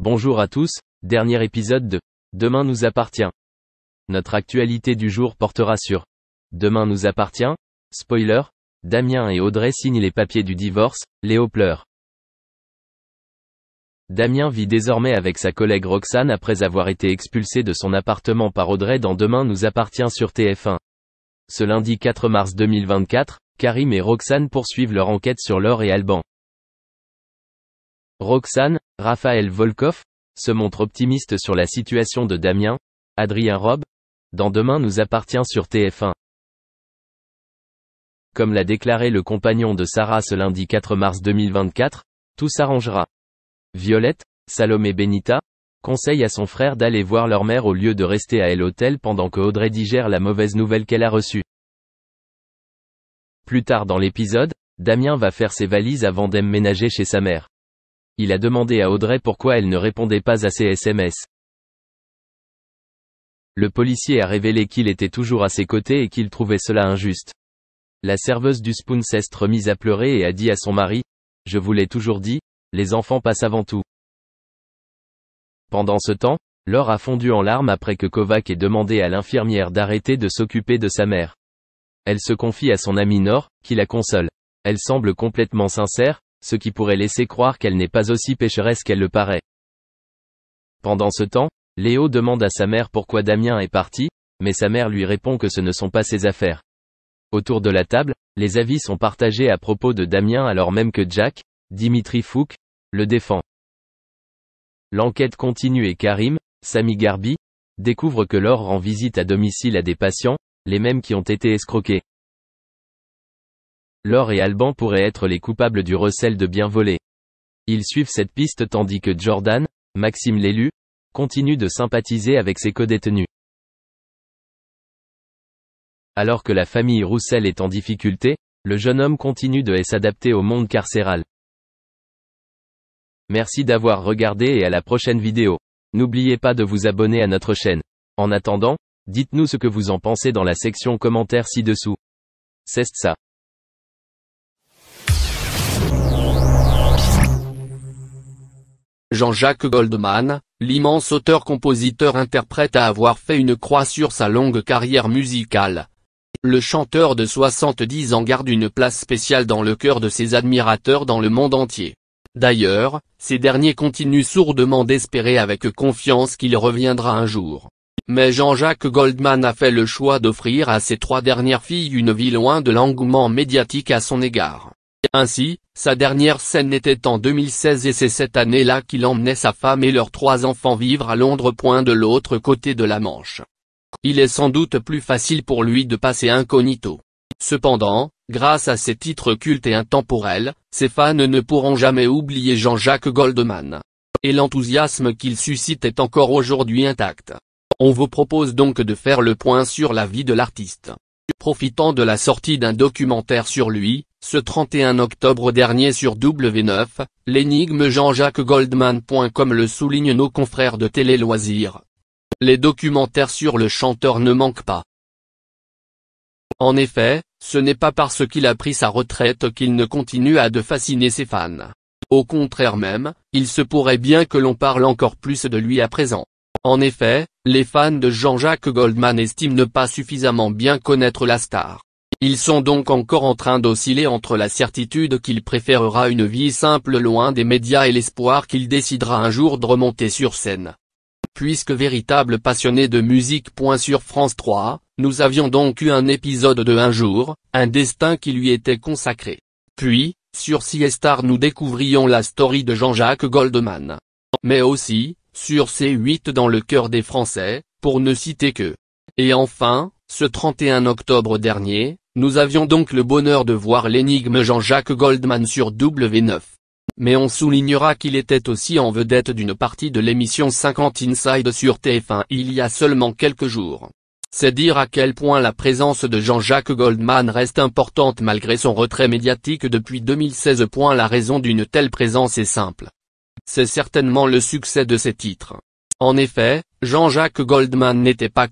Bonjour à tous, dernier épisode de Demain nous appartient. Notre actualité du jour portera sur Demain nous appartient. Spoiler, Damien et Audrey signent les papiers du divorce, Léo pleure. Damien vit désormais avec sa collègue Roxane après avoir été expulsé de son appartement par Audrey dans Demain nous appartient sur TF1. Ce lundi 4 mars 2024, Karim et Roxane poursuivent leur enquête sur Laure et Alban. Roxane, Raphaël Volkov, se montre optimiste sur la situation de Damien, Adrien Robe, dans Demain nous appartient sur TF1. Comme l'a déclaré le compagnon de Sarah ce lundi 4 mars 2024, tout s'arrangera. Violette, Salomé Benita, conseille à son frère d'aller voir leur mère au lieu de rester à l'hôtel pendant que Audrey digère la mauvaise nouvelle qu'elle a reçue. Plus tard dans l'épisode, Damien va faire ses valises avant d'emménager chez sa mère. Il a demandé à Audrey pourquoi elle ne répondait pas à ses SMS. Le policier a révélé qu'il était toujours à ses côtés et qu'il trouvait cela injuste. La serveuse du Spoon s'est remise à pleurer et a dit à son mari « Je vous l'ai toujours dit, les enfants passent avant tout ». Pendant ce temps, Laure a fondu en larmes après que Kovac ait demandé à l'infirmière d'arrêter de s'occuper de sa mère. Elle se confie à son amie Nor, qui la console. Elle semble complètement sincère, ce qui pourrait laisser croire qu'elle n'est pas aussi pécheresse qu'elle le paraît. Pendant ce temps, Léo demande à sa mère pourquoi Damien est parti, mais sa mère lui répond que ce ne sont pas ses affaires. Autour de la table, les avis sont partagés à propos de Damien alors même que Jack, Dimitri Fouk, le défend. L'enquête continue et Karim, Sami Garbi, découvre que Laure rend visite à domicile à des patients, les mêmes qui ont été escroqués. Laure et Alban pourraient être les coupables du recel de biens volés. Ils suivent cette piste tandis que Jordan, Maxime l'élu, continue de sympathiser avec ses codétenus. Alors que la famille Roussel est en difficulté, le jeune homme continue de s'adapter au monde carcéral. Merci d'avoir regardé et à la prochaine vidéo. N'oubliez pas de vous abonner à notre chaîne. En attendant, dites-nous ce que vous en pensez dans la section commentaires ci-dessous. C'est ça. Jean-Jacques Goldman, l'immense auteur-compositeur-interprète a avoir fait une croix sur sa longue carrière musicale. Le chanteur de 70 ans garde une place spéciale dans le cœur de ses admirateurs dans le monde entier. D'ailleurs, ces derniers continuent sourdement d'espérer avec confiance qu'il reviendra un jour. Mais Jean-Jacques Goldman a fait le choix d'offrir à ses 3 dernières filles une vie loin de l'engouement médiatique à son égard. Ainsi, sa dernière scène était en 2016 et c'est cette année-là qu'il emmenait sa femme et leurs 3 enfants vivre à Londres, point de l'autre côté de la Manche. Il est sans doute plus facile pour lui de passer incognito. Cependant, grâce à ses titres cultes et intemporels, ses fans ne pourront jamais oublier Jean-Jacques Goldman. Et l'enthousiasme qu'il suscite est encore aujourd'hui intact. On vous propose donc de faire le point sur la vie de l'artiste. Profitant de la sortie d'un documentaire sur lui, ce 31 octobre dernier sur W9, l'énigme Jean-Jacques Goldman. Comme le soulignent nos confrères de Télé Loisirs. Les documentaires sur le chanteur ne manquent pas. En effet, ce n'est pas parce qu'il a pris sa retraite qu'il ne continue à fasciner ses fans. Au contraire même, il se pourrait bien que l'on parle encore plus de lui à présent. En effet, les fans de Jean-Jacques Goldman estiment ne pas suffisamment bien connaître la star. Ils sont donc encore en train d'osciller entre la certitude qu'il préférera une vie simple loin des médias et l'espoir qu'il décidera un jour de remonter sur scène. Puisque véritable passionné de musique. Sur France 3, nous avions donc eu un épisode de Un jour, un destin qui lui était consacré. Puis, sur C-Star nous découvrions la story de Jean-Jacques Goldman. Mais aussi, sur C8 dans le cœur des Français, pour ne citer que. Et enfin, ce 31 octobre dernier, nous avions donc le bonheur de voir l'énigme Jean-Jacques Goldman sur W9. Mais on soulignera qu'il était aussi en vedette d'une partie de l'émission 50 Inside sur TF1 il y a seulement quelques jours. C'est dire à quel point la présence de Jean-Jacques Goldman reste importante malgré son retrait médiatique depuis 2016. La raison d'une telle présence est simple. C'est certainement le succès de ses titres. En effet, Jean-Jacques Goldman n'était pas